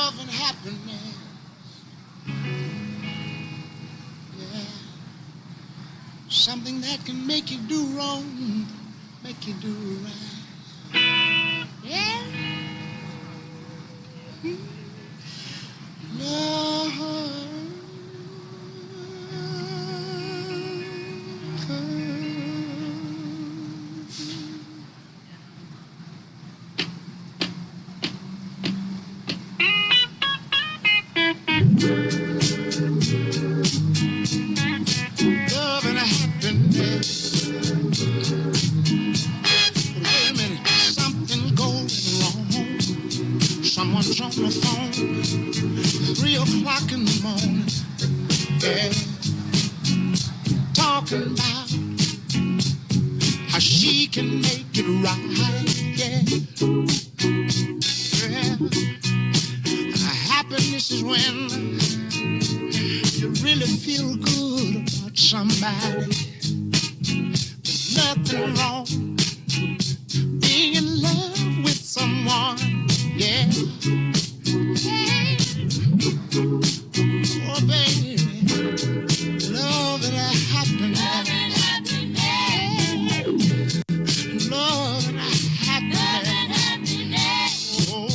love and happiness. Yeah. Something that can make you do wrong, make you do right. Yeah. Love. Love and happiness. But wait a minute, something going wrong. Someone's on the phone, 3 o'clock in the morning. Yeah, talking about how she can make it right. Yeah, yeah. Happiness is when you really feel good about somebody. There's nothing wrong being in love with someone. Yeah. Oh, baby, love and happiness. Love and happiness. Oh.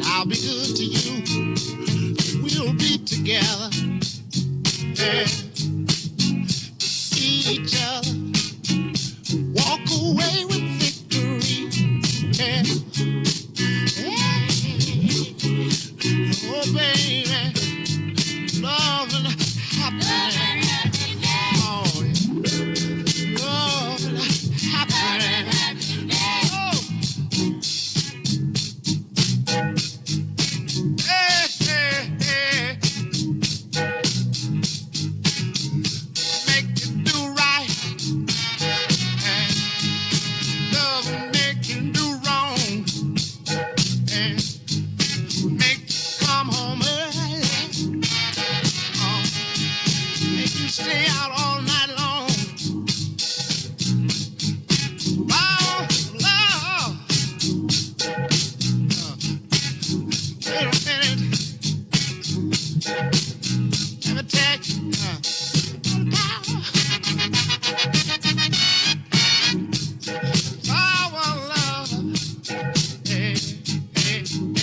I'll be good to you. We'll be together. Yeah. See each other. Walk away with victory. Yeah. Yeah. Oh, baby. Love and happiness. Oh, yeah. Love and happiness. Oh. Stay out all night long. Oh, love. Wait a minute. Let me tell you. Oh, love. Hey, hey, hey.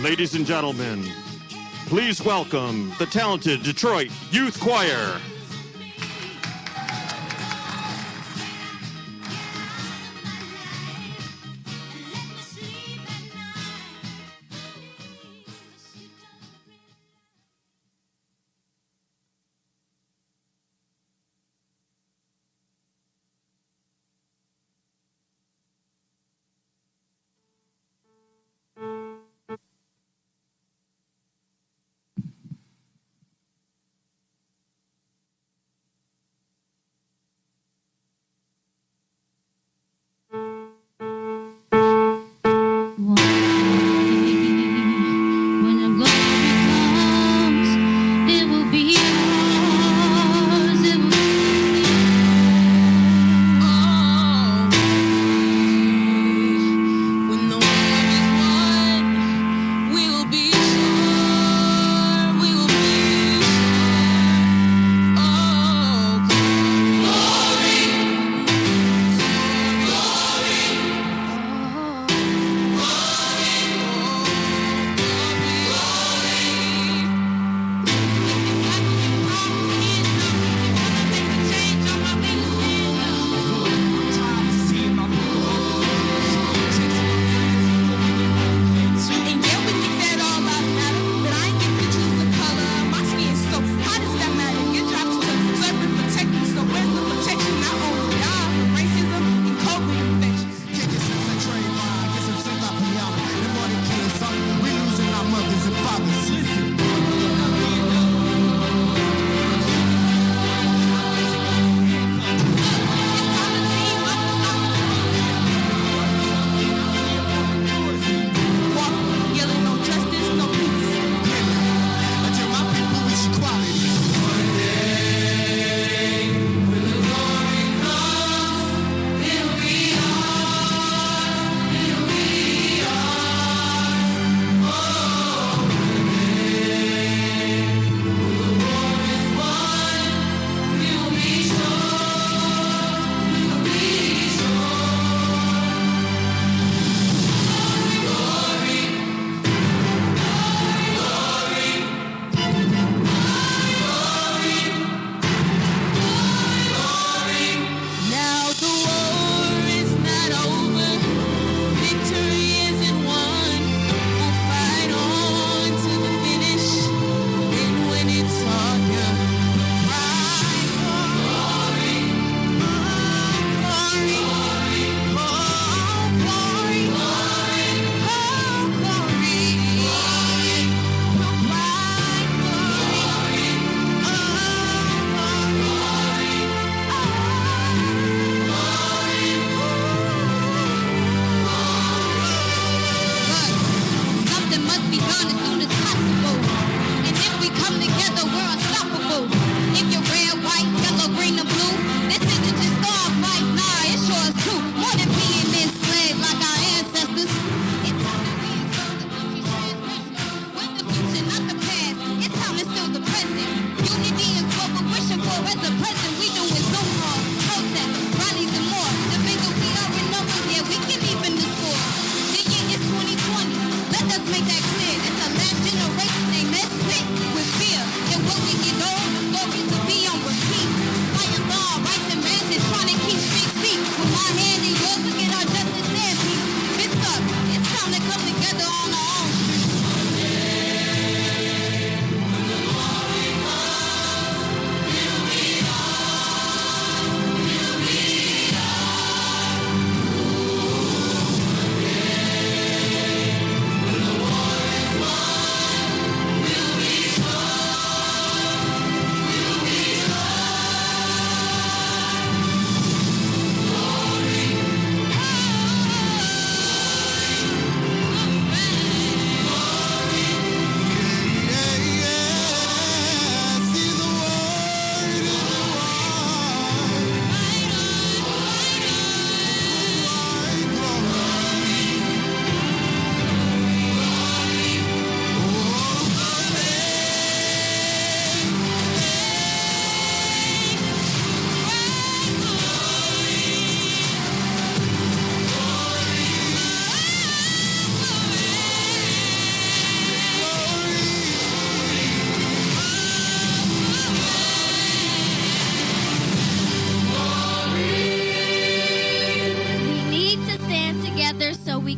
Ladies and gentlemen, please welcome the talented Detroit Youth Choir.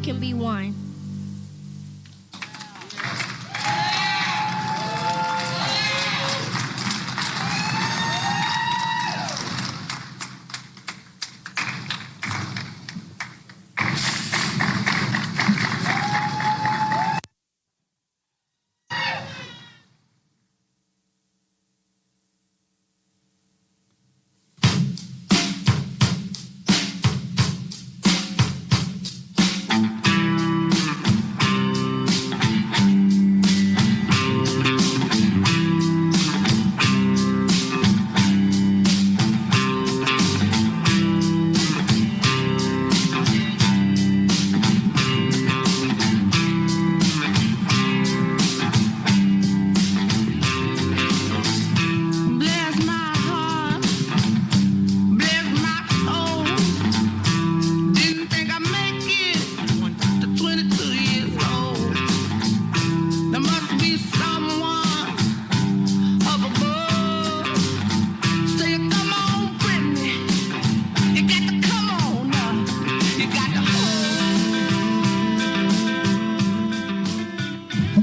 can be won.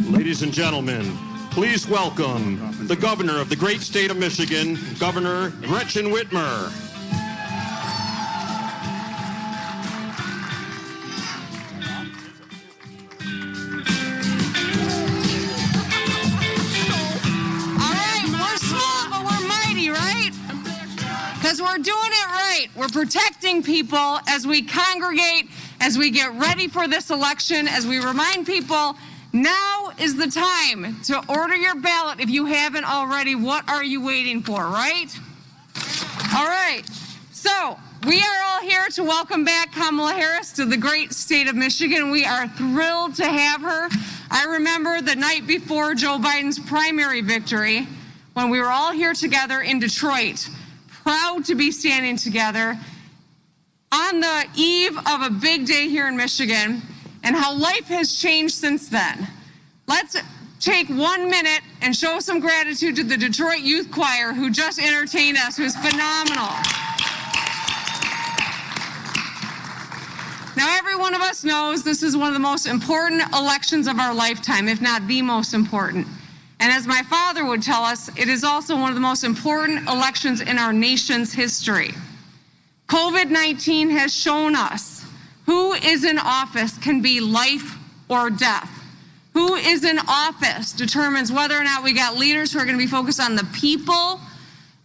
Ladies and gentlemen, please welcome the governor of the great state of Michigan, Governor Gretchen Whitmer. All right, we're small, but we're mighty, right? Because we're doing it right. We're protecting people as we congregate, as we get ready for this election, as we remind people now is the time to order your ballot if you haven't already. What are you waiting for, right? All right. So we are all here to welcome back Kamala Harris to the great state of Michigan. We are thrilled to have her. I remember the night before Joe Biden's primary victory when we were all here together in Detroit, proud to be standing together on the eve of a big day here in Michigan, and how life has changed since then. Let's take 1 minute and show some gratitude to the Detroit Youth Choir who just entertained us, who's phenomenal. Now, every one of us knows this is one of the most important elections of our lifetime, if not the most important. And as my father would tell us, it is also one of the most important elections in our nation's history. COVID-19 has shown us who is in office can be life or death. Who is in office determines whether or not we got leaders who are going to be focused on the people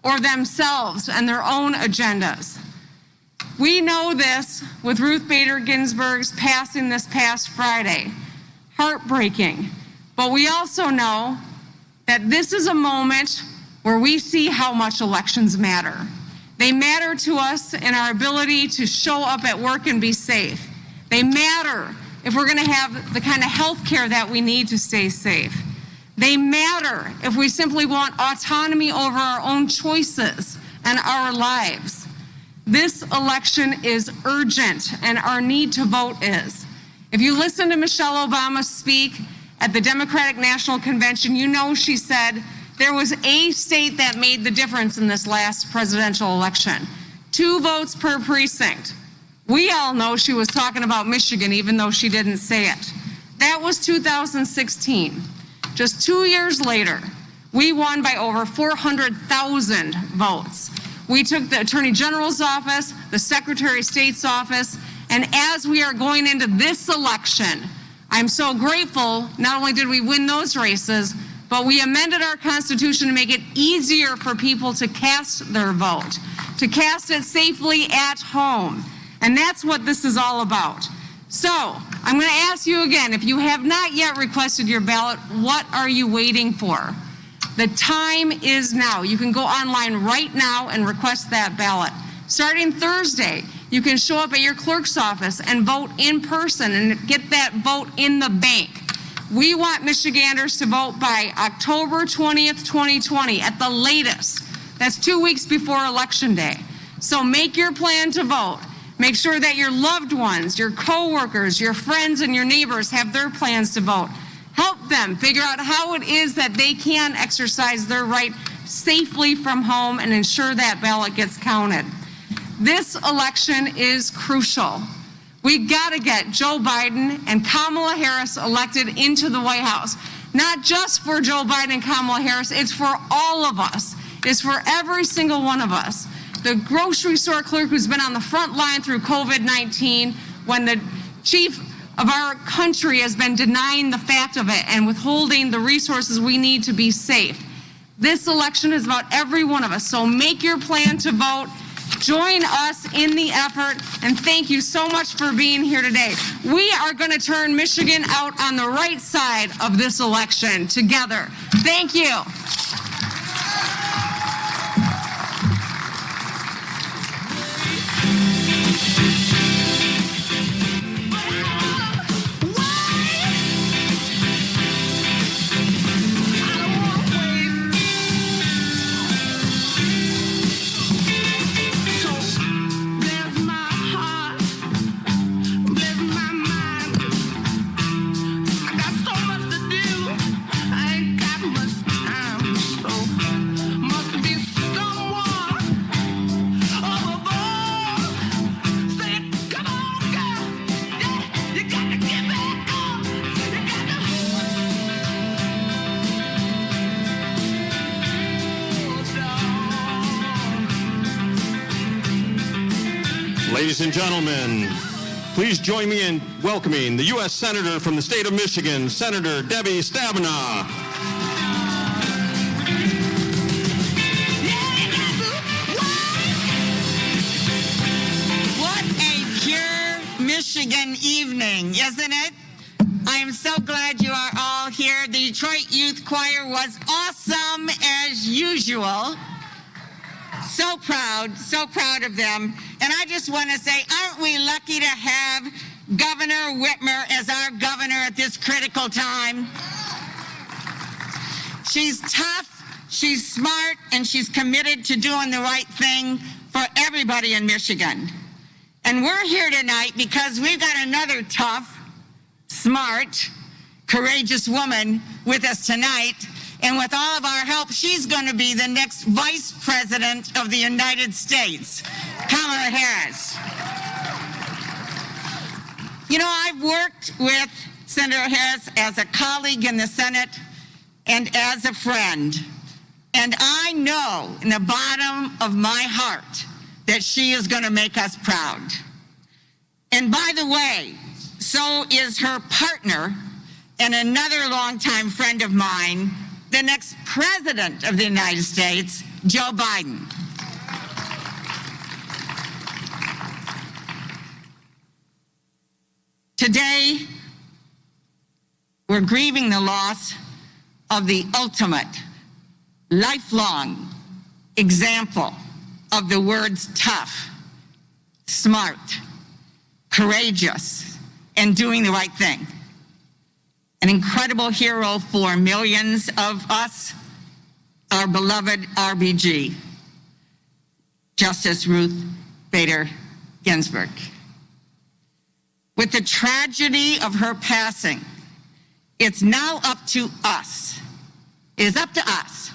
or themselves and their own agendas. We know this with Ruth Bader Ginsburg's passing this past Friday. Heartbreaking. But we also know that this is a moment where we see how much elections matter. They matter to us in our ability to show up at work and be safe. They matter if we're going to have the kind of health care that we need to stay safe. They matter if we simply want autonomy over our own choices and our lives. This election is urgent, and our need to vote is. If you listen to Michelle Obama speak at the Democratic National Convention, you know she said, there was a state that made the difference in this last presidential election. 2 votes per precinct. We all know she was talking about Michigan, even though she didn't say it. That was 2016. Just 2 years later, we won by over 400,000 votes. We took the Attorney General's office, the Secretary of State's office, and as we are going into this election, I'm so grateful not only did we win those races, but we amended our Constitution to make it easier for people to cast their vote, to cast it safely at home. And that's what this is all about. So I'm going to ask you again, if you have not yet requested your ballot, what are you waiting for? The time is now. You can go online right now and request that ballot. Starting Thursday, you can show up at your clerk's office and vote in person and get that vote in the bank. We want Michiganders to vote by October 20th, 2020 at the latest. That's 2 weeks before Election Day. So make your plan to vote. Make sure that your loved ones, your coworkers, your friends, and your neighbors have their plans to vote. Help them figure out how it is that they can exercise their right safely from home and ensure that ballot gets counted. This election is crucial. We got to get Joe Biden and Kamala Harris elected into the White House. Not just for Joe Biden and Kamala Harris, it's for all of us. It's for every single one of us. The grocery store clerk who's been on the front line through COVID-19, when the chief of our country has been denying the fact of it and withholding the resources we need to be safe. This election is about every one of us, so make your plan to vote. Join us in the effort, and thank you so much for being here today. We are going to turn Michigan out on the right side of this election together. Thank you. Ladies and gentlemen, please join me in welcoming the U.S. Senator from the state of Michigan, Senator Debbie Stabenow. What a pure Michigan evening, isn't it? I am so glad you are all here. The Detroit Youth Choir was awesome as usual. So proud of them. And I just want to say, aren't we lucky to have Governor Whitmer as our governor at this critical time? She's tough, she's smart, and she's committed to doing the right thing for everybody in Michigan. And we're here tonight because we've got another tough, smart, courageous woman with us tonight. And with all of our help, she's going to be the next Vice President of the United States, Kamala Harris. You know, I've worked with Senator Harris as a colleague in the Senate and as a friend. And I know in the bottom of my heart that she is going to make us proud. And by the way, so is her partner and another longtime friend of mine, the next President of the United States, Joe Biden. Today, we're grieving the loss of the ultimate, lifelong example of the words tough, smart, courageous, and doing the right thing. An incredible hero for millions of us, our beloved RBG, Justice Ruth Bader Ginsburg. With the tragedy of her passing, it's now up to us, it is up to us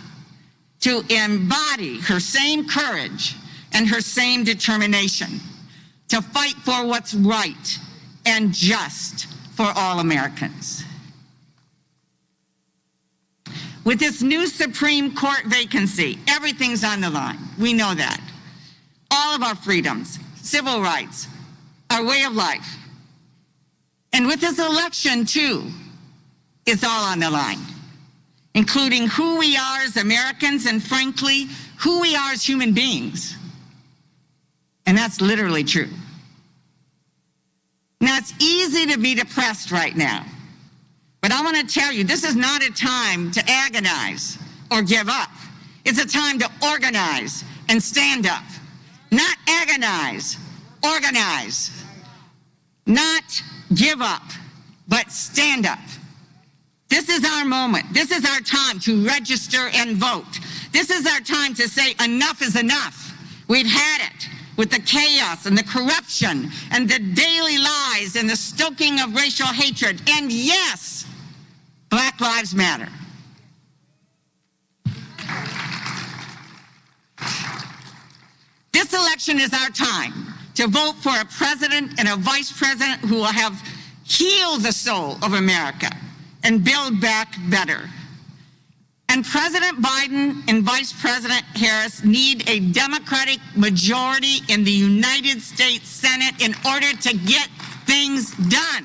to embody her same courage and her same determination to fight for what's right and just for all Americans. With this new Supreme Court vacancy, everything's on the line. We know that. All of our freedoms, civil rights, our way of life. And with this election, too, it's all on the line, including who we are as Americans and, frankly, who we are as human beings. And that's literally true. Now, it's easy to be depressed right now. But I want to tell you, this is not a time to agonize or give up. It's a time to organize and stand up. Not agonize, organize. Not give up, but stand up. This is our moment. This is our time to register and vote. This is our time to say enough is enough. We've had it with the chaos and the corruption and the daily lies and the stoking of racial hatred. And yes, Black Lives Matter. This election is our time to vote for a president and a vice president who will have healed the soul of America and build back better. And President Biden and Vice President Harris need a Democratic majority in the United States Senate in order to get things done.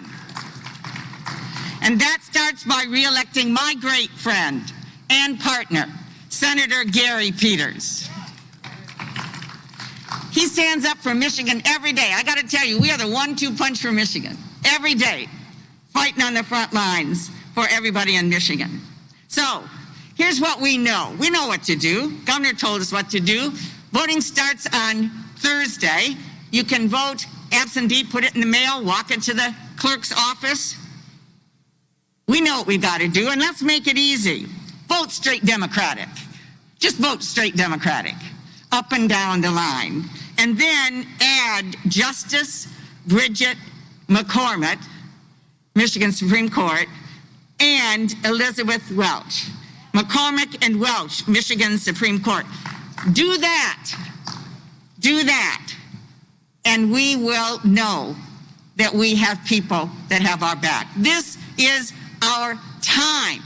And that starts by re-electing my great friend and partner, Senator Gary Peters. He stands up for Michigan every day. I got to tell you, we are the 1-2 punch for Michigan. Every day, fighting on the front lines for everybody in Michigan. So, here's what we know. We know what to do. Governor told us what to do. Voting starts on Thursday. You can vote absentee, put it in the mail, walk it to the clerk's office. We know what we got to do, and let's make it easy. Vote straight Democratic. Just vote straight Democratic, up and down the line. And then add Justice Bridget McCormick, Michigan Supreme Court, and Elizabeth Welch. McCormick and Welch, Michigan Supreme Court. Do that, and we will know that we have people that have our back. This is our time,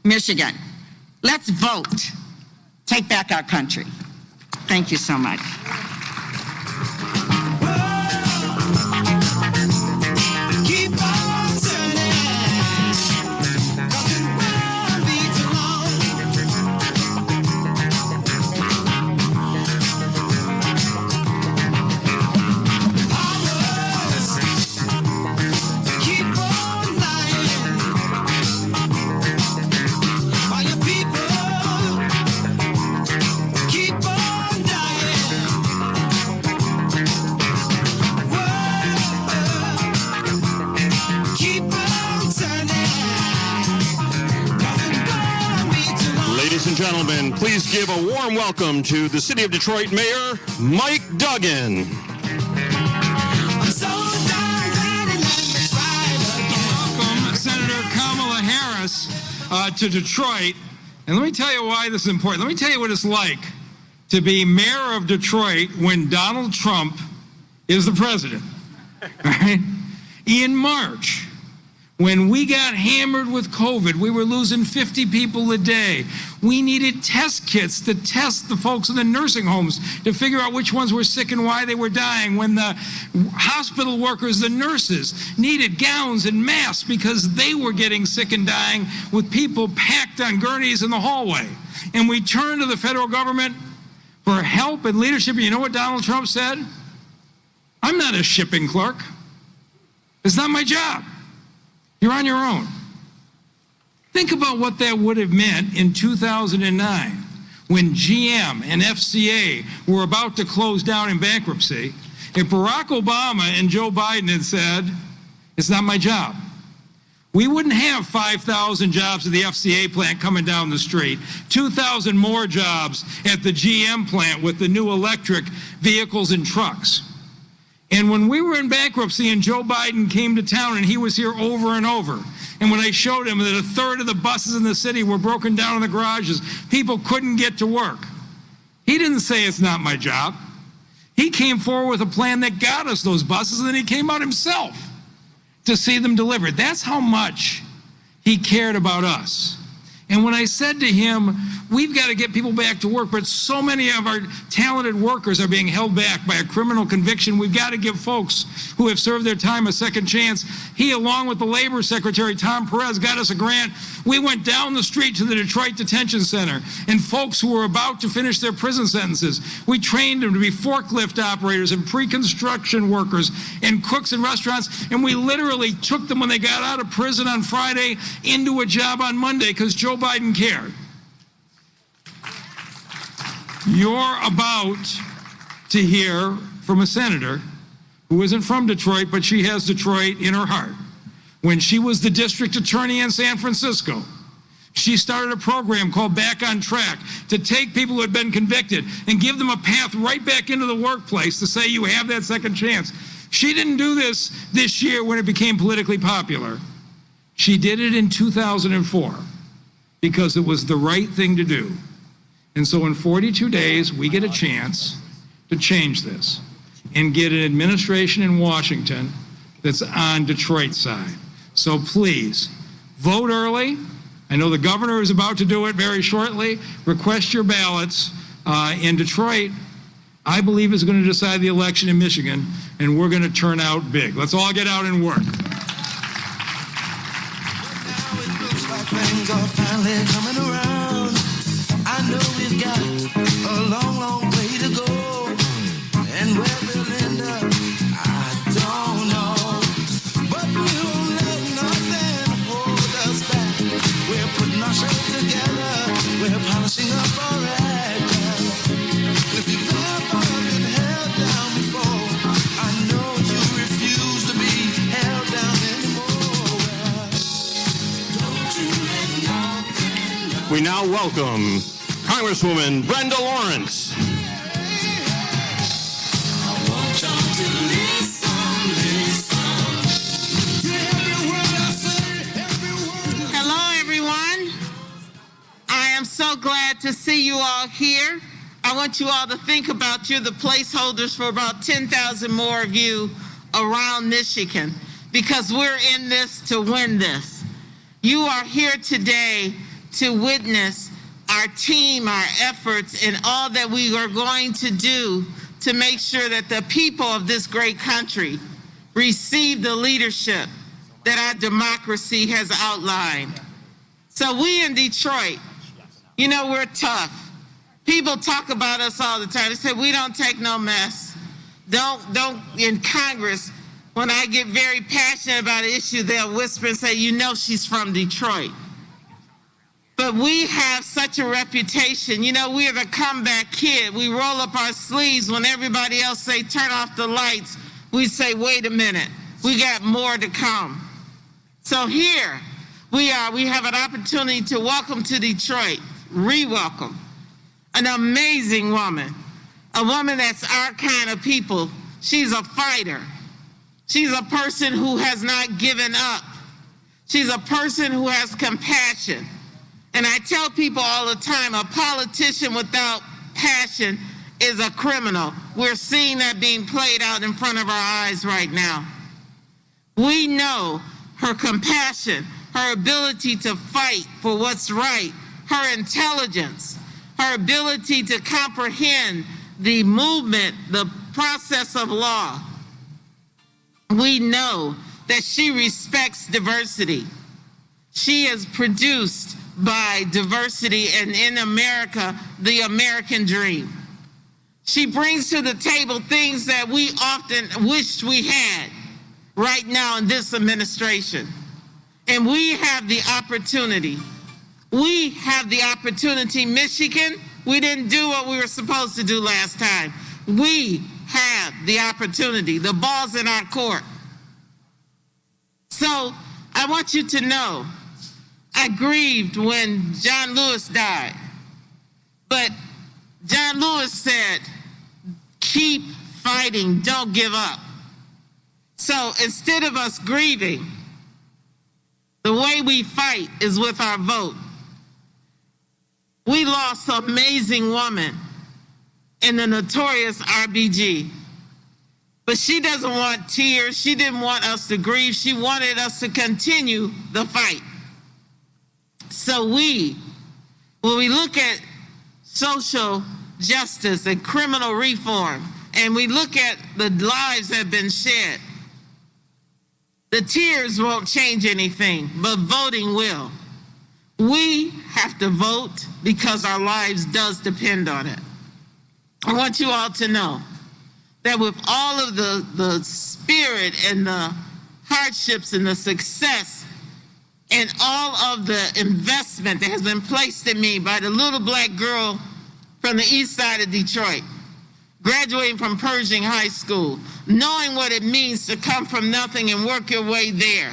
Michigan. Let's vote. Take back our country. Thank you so much. Gentlemen, please give a warm welcome to the City of Detroit Mayor, Mike Duggan. Welcome, Senator Kamala Harris, to Detroit. And let me tell you why this is important. Let me tell you what it's like to be mayor of Detroit when Donald Trump is the president. Right? In March, when we got hammered with COVID, we were losing 50 people a day. We needed test kits to test the folks in the nursing homes to figure out which ones were sick and why they were dying. When the hospital workers, the nurses, needed gowns and masks because they were getting sick and dying with people packed on gurneys in the hallway. And we turned to the federal government for help and leadership. And you know what Donald Trump said? I'm not a shipping clerk. It's not my job. You're on your own. Think about what that would have meant in 2009 when GM and FCA were about to close down in bankruptcy. If Barack Obama and Joe Biden had said, it's not my job, we wouldn't have 5,000 jobs at the FCA plant coming down the street, 2,000 more jobs at the GM plant with the new electric vehicles and trucks. And when we were in bankruptcy and Joe Biden came to town, and he was here over and over, and when I showed him that a third of the buses in the city were broken down in the garages, people couldn't get to work, he didn't say it's not my job. He came forward with a plan that got us those buses, and then he came out himself to see them delivered. That's how much he cared about us. And when I said to him, we've got to get people back to work, but so many of our talented workers are being held back by a criminal conviction, we've got to give folks who have served their time a second chance. He, along with the Labor Secretary, Tom Perez, got us a grant. We went down the street to the Detroit Detention Center, and folks who were about to finish their prison sentences, we trained them to be forklift operators and pre-construction workers and cooks in restaurants, and we literally took them when they got out of prison on Friday into a job on Monday because Joe Biden cared. You're about to hear from a senator who isn't from Detroit, but she has Detroit in her heart. When she was the district attorney in San Francisco, she started a program called Back on Track to take people who had been convicted and give them a path right back into the workplace to say you have that second chance. She didn't do this year when it became politically popular. She did it in 2004 because it was the right thing to do. And so in 42 days, we get a chance to change this. and get an administration in Washington that's on Detroit's side. So please, vote early. I know the governor is about to do it very shortly. Request your ballots. In Detroit, I believe, is going to decide the election in Michigan, and we're going to turn out big. Let's all get out and work. Now it looks like things are finally coming around. I know we've got a long, long way to go. And where we'll end up, I don't know. But we won't let nothing hold us back. We're putting ourselves together. We're polishing up our act. If you've ever been held down before, I know you refuse to be held down anymore. Don't you let nothing. We now welcome Congresswoman Brenda Lawrence. Hello, everyone. I am so glad to see you all here. I want you all to think about you're the placeholders for about 10,000 more of you around Michigan, because we're in this to win this. You are here today to witness our team, our efforts, and all that we are going to do to make sure that the people of this great country receive the leadership that our democracy has outlined. So we in Detroit, you know, we're tough. People talk about us all the time. They say, we don't take no mess. Don't, in Congress, when I get very passionate about an issue, they'll whisper and say, you know she's from Detroit. But we have such a reputation. You know, we are the comeback kid. We roll up our sleeves when everybody else say, turn off the lights. We say, wait a minute, we got more to come. So here we are. We have an opportunity to welcome to Detroit, re-welcome, an amazing woman, a woman that's our kind of people. She's a fighter. She's a person who has not given up. She's a person who has compassion. And I tell people all the time, a politician without passion is a criminal. We're seeing that being played out in front of our eyes right now. We know her compassion, her ability to fight for what's right, her intelligence, her ability to comprehend the movement, the process of law. We know that she respects diversity. She is produced by diversity, and in America, the American dream. She brings to the table things that we often wished we had right now in this administration. And we have the opportunity. We have the opportunity. Michigan, we didn't do what we were supposed to do last time. We have the opportunity. The ball's in our court. So I want you to know, I grieved when John Lewis died. But John Lewis said, keep fighting, don't give up. So instead of us grieving, the way we fight is with our vote. We lost an amazing woman in the notorious RBG. But she doesn't want tears. She didn't want us to grieve. She wanted us to continue the fight. So when we look at social justice and criminal reform, and we look at the lives that have been shed, the tears won't change anything, but voting will. We have to vote because our lives does depend on it. I want you all to know that with all of the spirit and the hardships and the success and all of the investment that has been placed in me by the little black girl from the east side of Detroit, graduating from Pershing High School, knowing what it means to come from nothing and work your way there,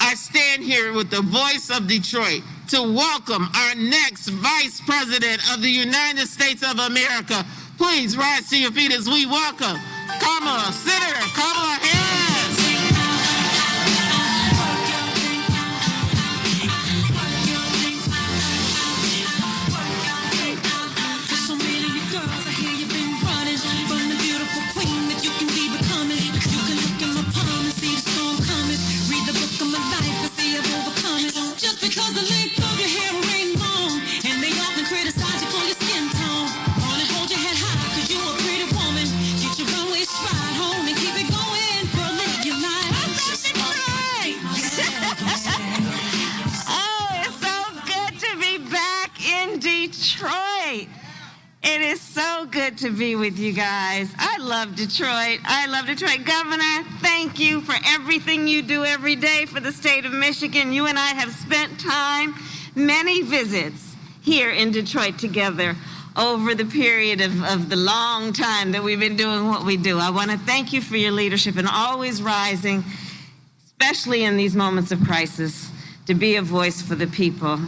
I stand here with the voice of Detroit to welcome our next Vice President of the United States of America. Please rise to your feet as we welcome Kamala, Senator Kamala Harris. So many girls, I hear you've been running from the beautiful queen that you can be It is so good to be with you guys. I love Detroit. I love Detroit. Governor, thank you for everything you do every day for the state of Michigan. You and I have spent time, many visits here in Detroit together over the period of the long time that we've been doing what we do. I want to thank you for your leadership and always rising, especially in these moments of crisis, to be a voice for the people.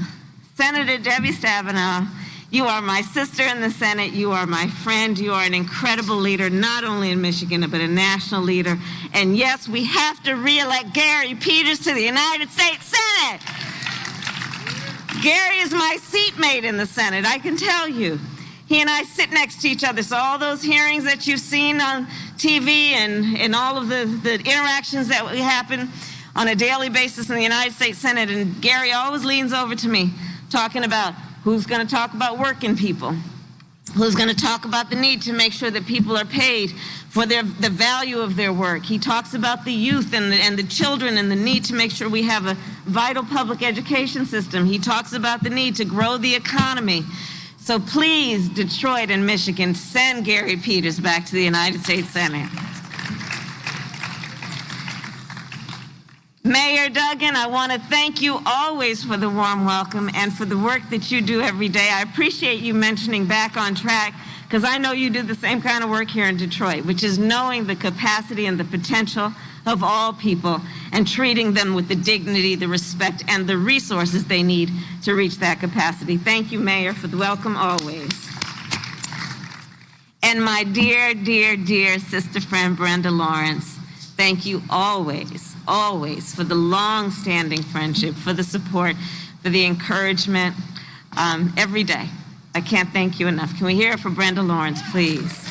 Senator Debbie Stabenow, you are my sister in the Senate. You are my friend. You are an incredible leader, not only in Michigan, but a national leader. And yes, we have to re-elect Gary Peters to the United States Senate. Gary is my seatmate in the Senate, I can tell you. He and I sit next to each other, so all those hearings that you've seen on TV and all of the interactions that happen on a daily basis in the United States Senate, and Gary always leans over to me talking about who's going to talk about working people, who's going to talk about the need to make sure that people are paid for the value of their work. He talks about the youth and the children and the need to make sure we have a vital public education system. He talks about the need to grow the economy. So please, Detroit and Michigan, send Gary Peters back to the United States Senate. Mayor Duggan, I want to thank you always for the warm welcome and for the work that you do every day. I appreciate you mentioning Back on Track, because I know you do the same kind of work here in Detroit, which is knowing the capacity and the potential of all people and treating them with the dignity, the respect, and the resources they need to reach that capacity. Thank you, Mayor, for the welcome always. And my dear, dear, dear sister friend, Brenda Lawrence, thank you always, always for the long-standing friendship, for the support, for the encouragement every day. I can't thank you enough. Can we hear it for Brenda Lawrence, please?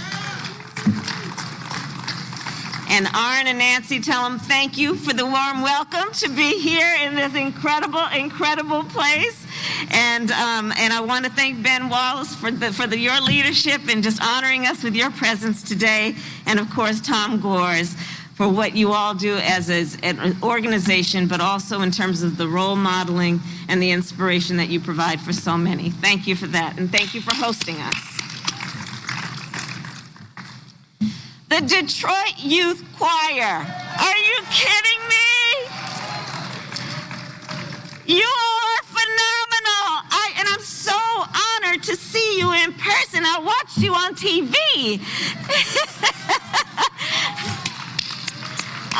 And Arn and Nancy, tell them thank you for the warm welcome to be here in this incredible, incredible place. And I want to thank Ben Wallace for your leadership and just honoring us with your presence today. And of course, Tom Gores for what you all do as an organization, but also in terms of the role modeling and the inspiration that you provide for so many. Thank you for that, and thank you for hosting us. The Detroit Youth Choir. Are you kidding me? You are phenomenal. And I'm so honored to see you in person. I watched you on TV.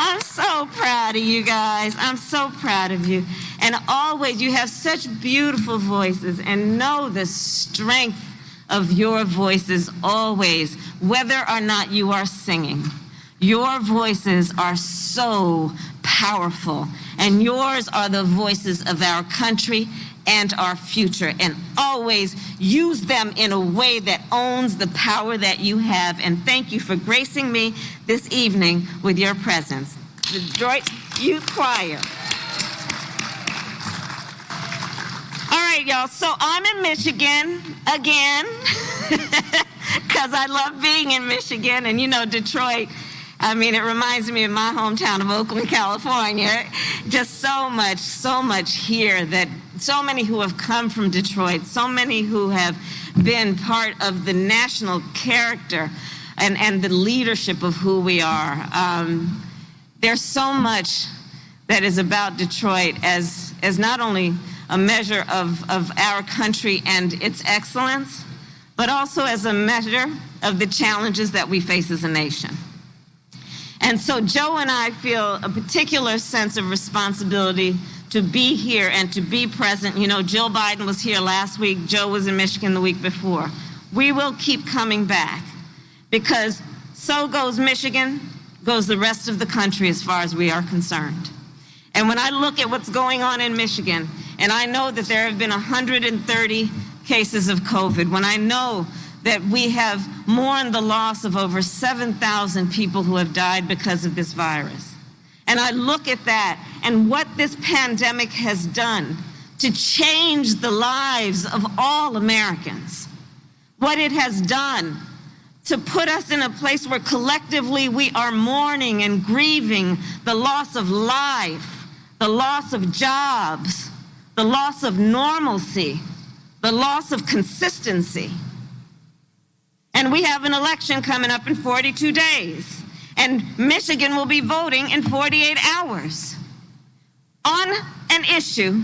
I'm so proud of you guys. I'm so proud of you. And always, you have such beautiful voices, and know the strength of your voices always, whether or not you are singing. Your voices are so powerful, and yours are the voices of our country and our future, and always use them in a way that owns the power that you have. And thank you for gracing me this evening with your presence. The Detroit Youth Choir. All right, y'all, so I'm in Michigan again, because I love being in Michigan, and you know, Detroit, I mean, it reminds me of my hometown of Oakland, California. Just so much here, that so many who have come from Detroit, so many who have been part of the national character and the leadership of who we are. There's so much that is about Detroit as not only a measure of our country and its excellence, but also as a measure of the challenges that we face as a nation. And so Joe and I feel a particular sense of responsibility to be here and to be present. You know, Jill Biden was here last week. Joe was in Michigan the week before. We will keep coming back, because so goes Michigan, goes the rest of the country as far as we are concerned. And when I look at what's going on in Michigan, and I know that there have been 130 cases of COVID, when I know that we have mourned the loss of over 7,000 people who have died because of this virus, and I look at that and what this pandemic has done to change the lives of all Americans, what it has done to put us in a place where collectively we are mourning and grieving the loss of life, the loss of jobs, the loss of normalcy, the loss of consistency. And we have an election coming up in 42 days. And Michigan will be voting in 48 hours on an issue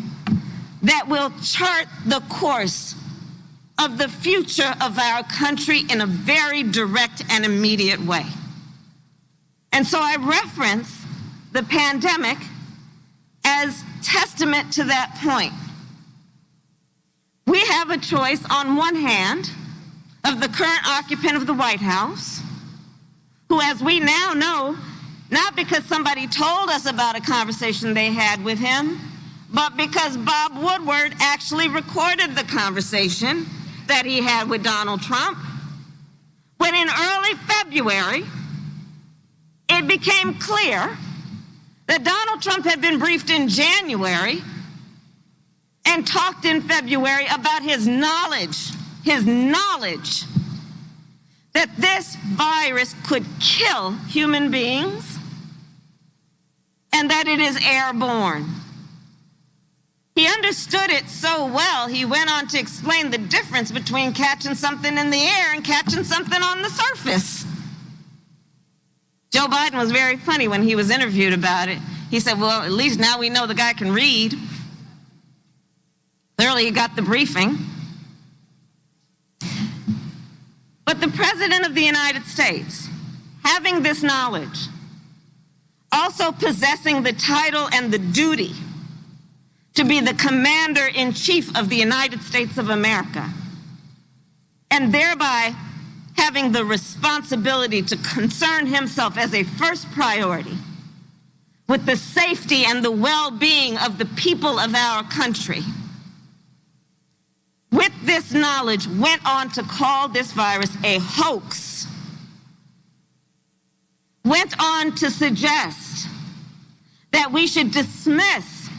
that will chart the course of the future of our country in a very direct and immediate way. And so I reference the pandemic as testament to that point. We have a choice on one hand of the current occupant of the White House, who, as we now know, not because somebody told us about a conversation they had with him, but because Bob Woodward actually recorded the conversation that he had with Donald Trump, when in early February, it became clear that Donald Trump had been briefed in January and talked in February about his knowledge that this virus could kill human beings and that it is airborne. He understood it so well, he went on to explain the difference between catching something in the air and catching something on the surface. Joe Biden was very funny when he was interviewed about it. He said, well, at least now we know the guy can read. Clearly he got the briefing. But the President of the United States, having this knowledge, also possessing the title and the duty to be the Commander-in-Chief of the United States of America, and thereby having the responsibility to concern himself as a first priority with the safety and the well-being of the people of our country, with this knowledge, went on to call this virus a hoax, went on to suggest that we should dismiss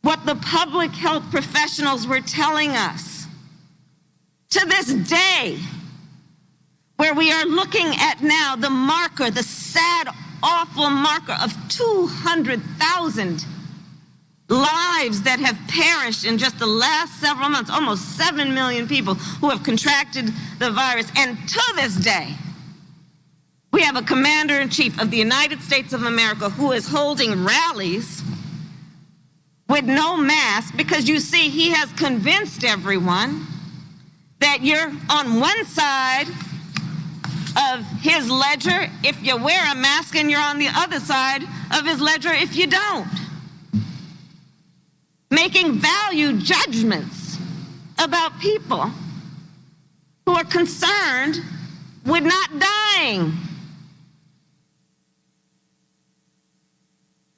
what the public health professionals were telling us. To this day, where we are looking at now the marker, the sad, awful marker of 200,000 lives that have perished in just the last several months, almost 7 million people who have contracted the virus. And to this day, we have a Commander-in-Chief of the United States of America who is holding rallies with no mask because, you see, he has convinced everyone that you're on one side of his ledger if you wear a mask and you're on the other side of his ledger if you don't. Making value judgments about people who are concerned with not dying.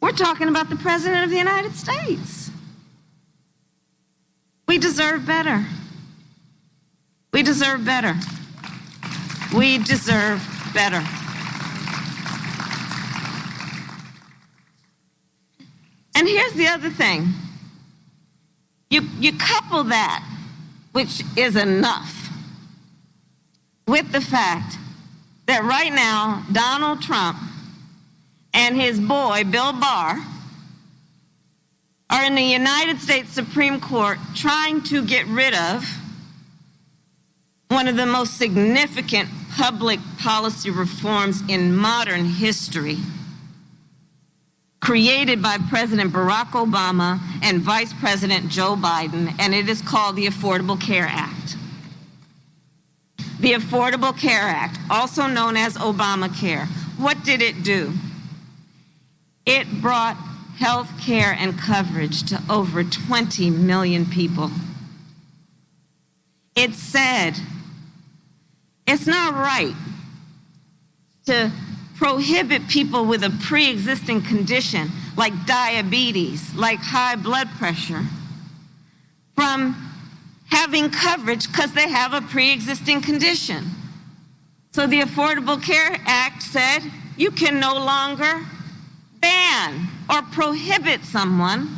We're talking about the President of the United States. We deserve better. We deserve better. We deserve better. And here's the other thing. You couple that, which is enough, with the fact that right now Donald Trump and his boy, Bill Barr, are in the United States Supreme Court trying to get rid of one of the most significant public policy reforms in modern history, created by President Barack Obama and Vice President Joe Biden, and it is called the Affordable Care Act. The Affordable Care Act, also known as Obamacare, what did it do? It brought health care and coverage to over 20 million people. It said, it's not right to prohibit people with a pre-existing condition like diabetes, like high blood pressure, from having coverage because they have a pre-existing condition. So the Affordable Care Act said you can no longer ban or prohibit someone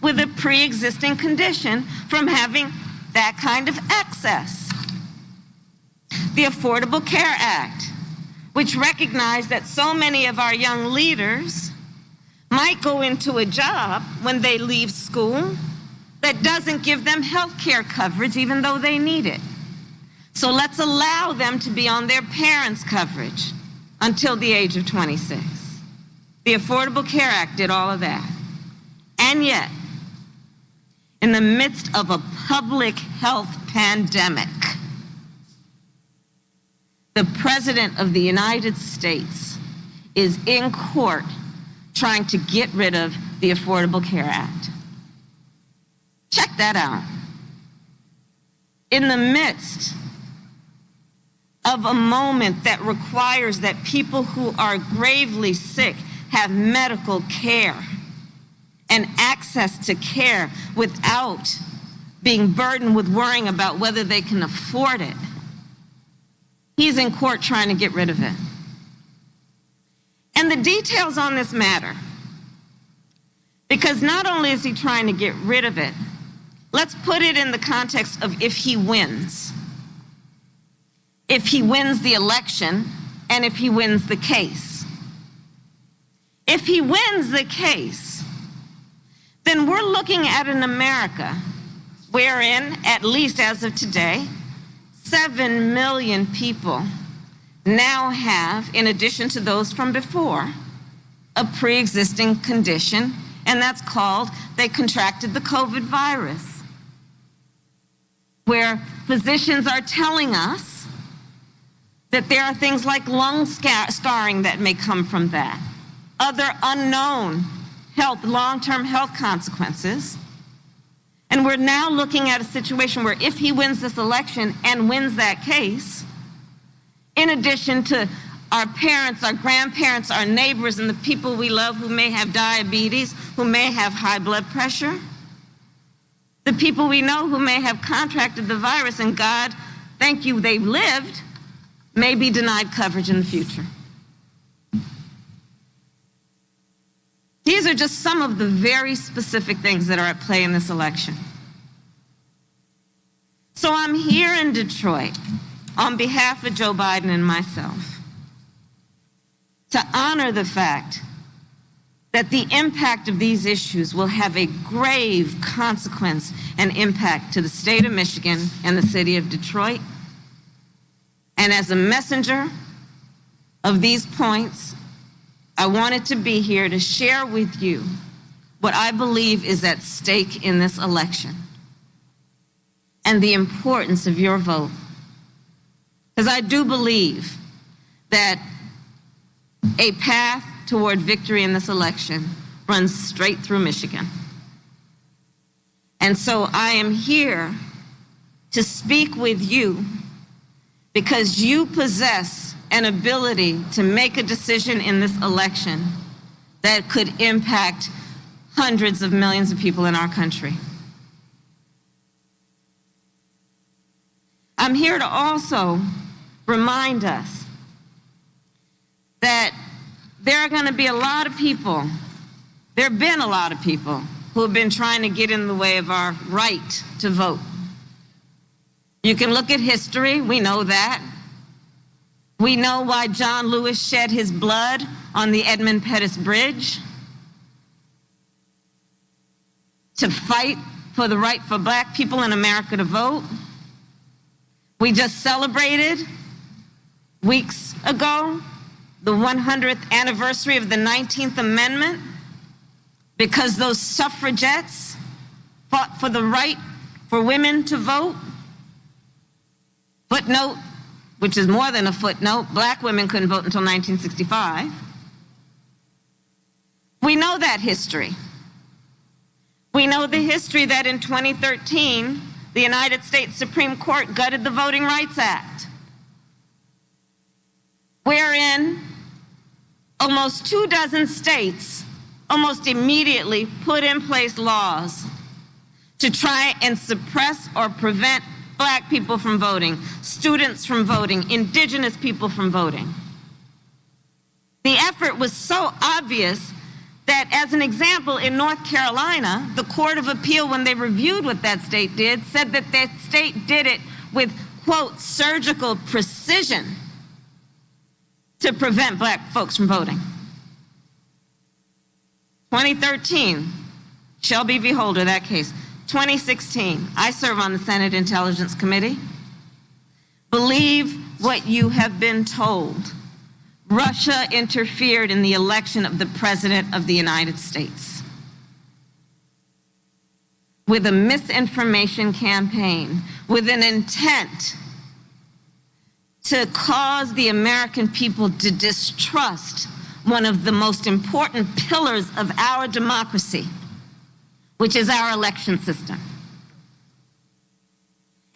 with a pre-existing condition from having that kind of access. The Affordable Care Act, which recognized that so many of our young leaders might go into a job when they leave school that doesn't give them health care coverage even though they need it. So let's allow them to be on their parents' coverage until the age of 26. The Affordable Care Act did all of that. And yet, in the midst of a public health pandemic, the President of the United States is in court trying to get rid of the Affordable Care Act. Check that out. In the midst of a moment that requires that people who are gravely sick have medical care and access to care without being burdened with worrying about whether they can afford it, he's in court trying to get rid of it. And the details on this matter, because not only is he trying to get rid of it, let's put it in the context of if he wins. If he wins the election and if he wins the case. If he wins the case, then we're looking at an America wherein, at least as of today, 7 million people now have, in addition to those from before, a pre-existing condition, and that's called they contracted the COVID virus, where physicians are telling us that there are things like lung scarring that may come from that, other unknown long-term health consequences. And we're now looking at a situation where if he wins this election and wins that case, in addition to our parents, our grandparents, our neighbors, and the people we love who may have diabetes, who may have high blood pressure, the people we know who may have contracted the virus, and God, thank you, they've lived, may be denied coverage in the future. These are just some of the very specific things that are at play in this election. So I'm here in Detroit on behalf of Joe Biden and myself to honor the fact that the impact of these issues will have a grave consequence and impact to the state of Michigan and the city of Detroit. And as a messenger of these points, I wanted to be here to share with you what I believe is at stake in this election and the importance of your vote. Because I do believe that a path toward victory in this election runs straight through Michigan. And so I am here to speak with you because you possess an ability to make a decision in this election that could impact hundreds of millions of people in our country. I'm here to also remind us that there are going to be a lot of people, there have been a lot of people who have been trying to get in the way of our right to vote. You can look at history, we know that. We know why John Lewis shed his blood on the Edmund Pettus Bridge to fight for the right for Black people in America to vote. We just celebrated weeks ago the 100th anniversary of the 19th Amendment because those suffragettes fought for the right for women to vote. Footnote, which is more than a footnote, Black women couldn't vote until 1965. We know that history. We know the history that in 2013, the United States Supreme Court gutted the Voting Rights Act, wherein almost 24 states almost immediately put in place laws to try and suppress or prevent Black people from voting, students from voting, indigenous people from voting. The effort was so obvious that, as an example, in North Carolina, the Court of Appeal, when they reviewed what that state did, said that that state did it with, quote, surgical precision to prevent Black folks from voting. 2013, Shelby v. Holder, that case. 2016, I serve on the Senate Intelligence Committee. Believe what you have been told. Russia interfered in the election of the President of the United States with a misinformation campaign, with an intent to cause the American people to distrust one of the most important pillars of our democracy, which is our election system.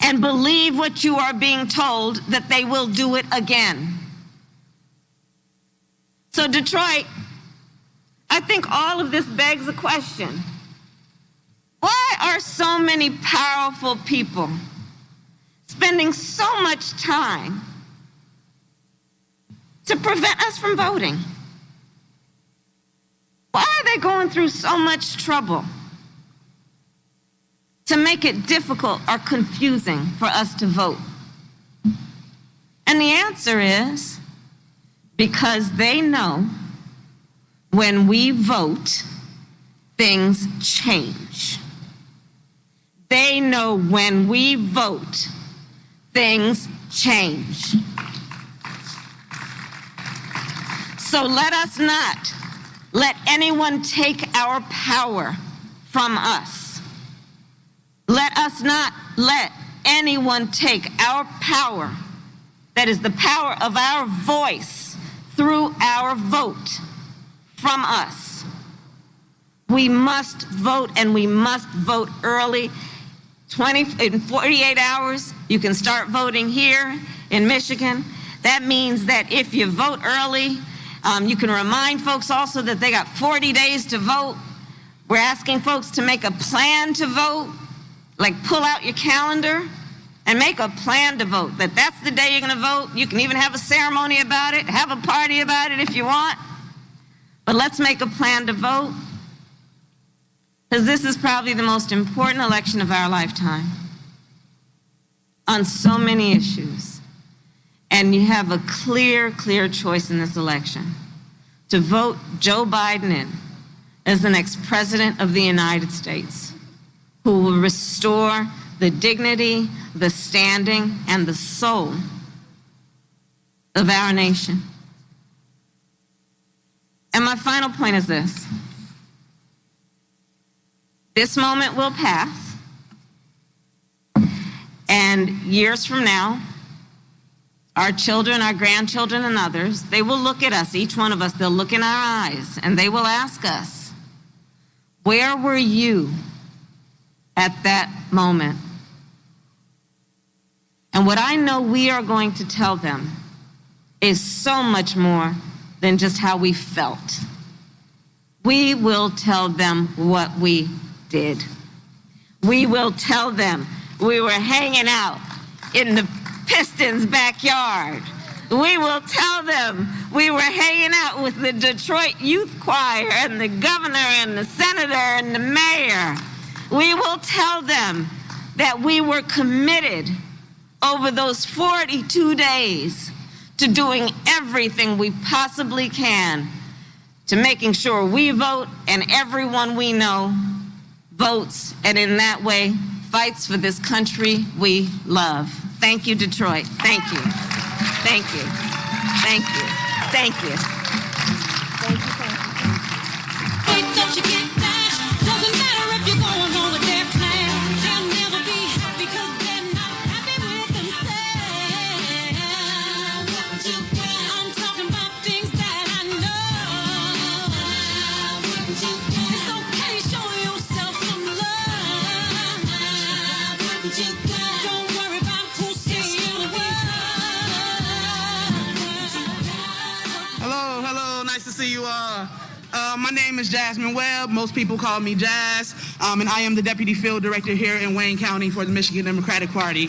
And believe what you are being told, that they will do it again. So Detroit, I think all of this begs a question. Why are so many powerful people spending so much time to prevent us from voting? Why are they going through so much trouble to make it difficult or confusing for us to vote? And the answer is because they know when we vote, things change. They know when we vote, things change. So let us not let anyone take our power from us. Let us not let anyone take our power, that is the power of our voice through our vote, from us. We must vote, and we must vote early. In 48 hours, you can start voting here in Michigan. That means that if you vote early, you can remind folks also that they got 40 days to vote. We're asking folks to make a plan to vote, like pull out your calendar and make a plan to vote, that that's the day you're going to vote. You can even have a ceremony about it, have a party about it if you want. But let's make a plan to vote, because this is probably the most important election of our lifetime on so many issues. And you have a clear choice in this election to vote Joe Biden in as the next president of the United States, who will restore the dignity, the standing, and the soul of our nation. And my final point is this. This moment will pass, and years from now, our children, our grandchildren, and others, they will look at us, each one of us, they'll look in our eyes, and they will ask us, where were you at that moment? And what I know we are going to tell them is so much more than just how we felt. We will tell them what we did. We will tell them we were hanging out in the Pistons' backyard. We will tell them we were hanging out with the Detroit Youth Choir and the governor and the senator and the mayor. We will tell them that we were committed over those 42 days to doing everything we possibly can to making sure we vote and everyone we know votes, and in that way fights for this country we love. Thank you, Detroit. Thank you. Thank you. Thank you. Thank you. Thank you. Wait, don't you get that? Doesn't matter if you're going on with their plan. They'll never be happy because they're not happy with themselves. I'm talking about things that I know. It's okay, show yourself some love. Don't worry about who's saying what. Hello, nice to see you all. My name is Jasmine Webb. Most people call me Jazz, and I am the Deputy Field Director here in Wayne County for the Michigan Democratic Party.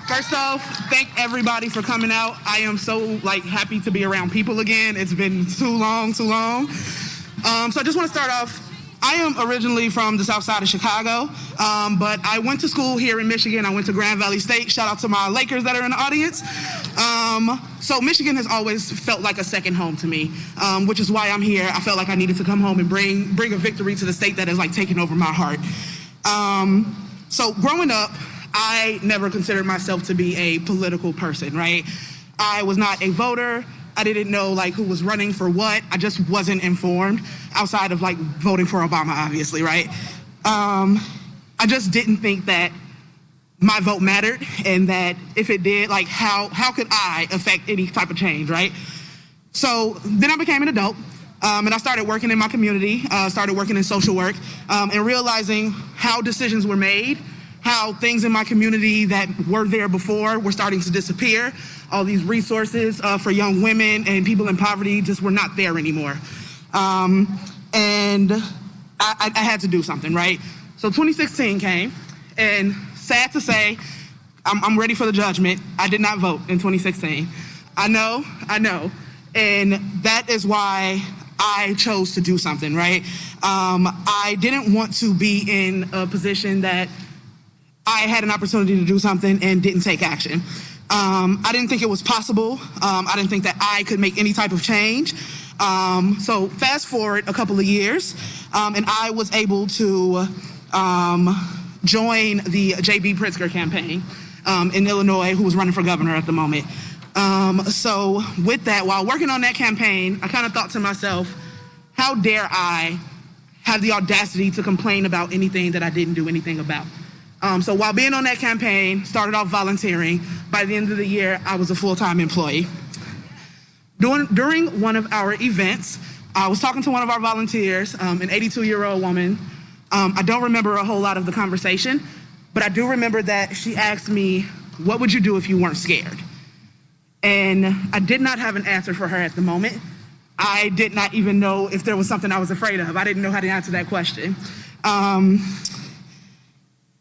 First off, thank everybody for coming out. I am so happy to be around people again. It's been too long. So I just want to start off. I am originally from the south side of Chicago, but I went to school here in Michigan. I went to Grand Valley State. Shout out to my Lakers that are in the audience. So Michigan has always felt like a second home to me, which is why I'm here. I felt like I needed to come home and bring a victory to the state that is taking over my heart. So growing up, I never considered myself to be a political person, right? I was not a voter. I didn't know like who was running for what. I just wasn't informed outside of like voting for Obama, obviously, right? I just didn't think that my vote mattered, and that if it did, like how could I affect any type of change, right? So then I became an adult, and I started working in my community, started working in social work, and realizing how decisions were made, how things in my community that were there before were starting to disappear. All these resources for young women and people in poverty just were not there anymore. And I had to do something, right? So 2016 came, and sad to say, I'm ready for the judgment. I did not vote in 2016. I know. And that is why I chose to do something, right? I didn't want to be in a position that I had an opportunity to do something and didn't take action. I didn't think it was possible. I didn't think that I could make any type of change. So fast forward a couple of years, and I was able to join the J.B. Pritzker campaign in Illinois, who was running for governor at the moment. So with that, while working on that campaign, I kind of thought to myself, how dare I have the audacity to complain about anything that I didn't do anything about? So while being on that campaign, started off volunteering. By the end of the year, I was a full-time employee. During one of our events, I was talking to one of our volunteers, an 82-year-old woman. I don't remember a whole lot of the conversation, but I do remember that she asked me, what would you do if you weren't scared? And I did not have an answer for her at the moment. I did not even know if there was something I was afraid of. I didn't know how to answer that question.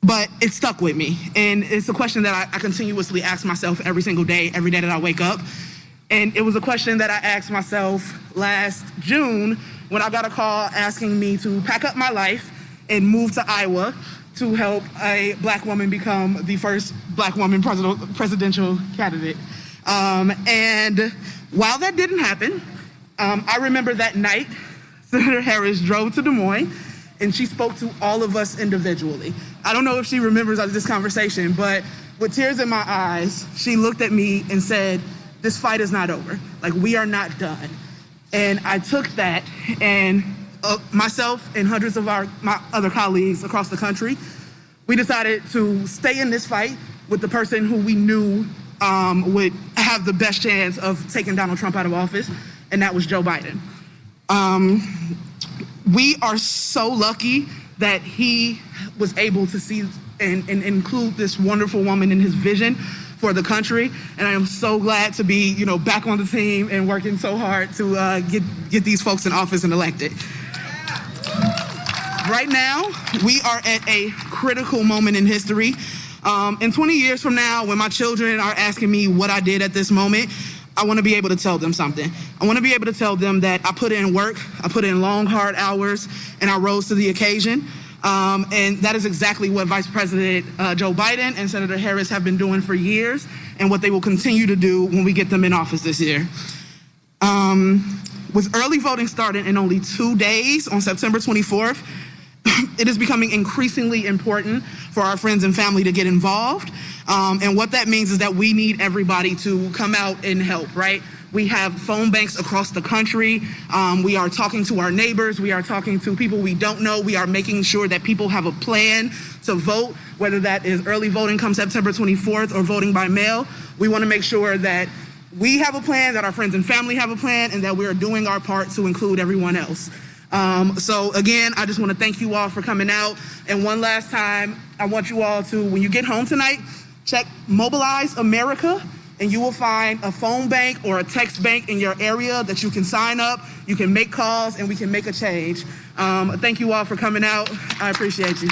But it stuck with me. And it's a question that I continuously ask myself every single day, every day that I wake up. And it was a question that I asked myself last June when I got a call asking me to pack up my life and move to Iowa to help a Black woman become the first Black woman presidential candidate. And while that didn't happen, I remember that night, Senator Harris drove to Des Moines, and she spoke to all of us individually. I don't know if she remembers this conversation, but with tears in my eyes, she looked at me and said, this fight is not over. Like, we are not done. And I took that, and myself and hundreds of my other colleagues across the country, we decided to stay in this fight with the person who we knew would have the best chance of taking Donald Trump out of office, and that was Joe Biden. We are so lucky that he was able to see and include this wonderful woman in his vision for the country, and I am so glad to be, back on the team and working so hard to get these folks in office and elected. Right now, we are at a critical moment in history. And 20 years from now, when my children are asking me what I did at this moment, I want to be able to tell them something. I want to be able to tell them that I put in work, I put in long, hard hours, and I rose to the occasion. And that is exactly what Vice President Joe Biden and Senator Harris have been doing for years, and what they will continue to do when we get them in office this year. With early voting starting in only 2 days on September 24th, it is becoming increasingly important for our friends and family to get involved. And what that means is that we need everybody to come out and help, right? We have phone banks across the country. We are talking to our neighbors. We are talking to people we don't know. We are making sure that people have a plan to vote, whether that is early voting come September 24th or voting by mail. We want to make sure that we have a plan, that our friends and family have a plan, and that we are doing our part to include everyone else. So again, I just want to thank you all for coming out. And one last time, I want you all to, when you get home tonight, check Mobilize America, and you will find a phone bank or a text bank in your area that you can sign up, you can make calls, and we can make a change. Thank you all for coming out. I appreciate you.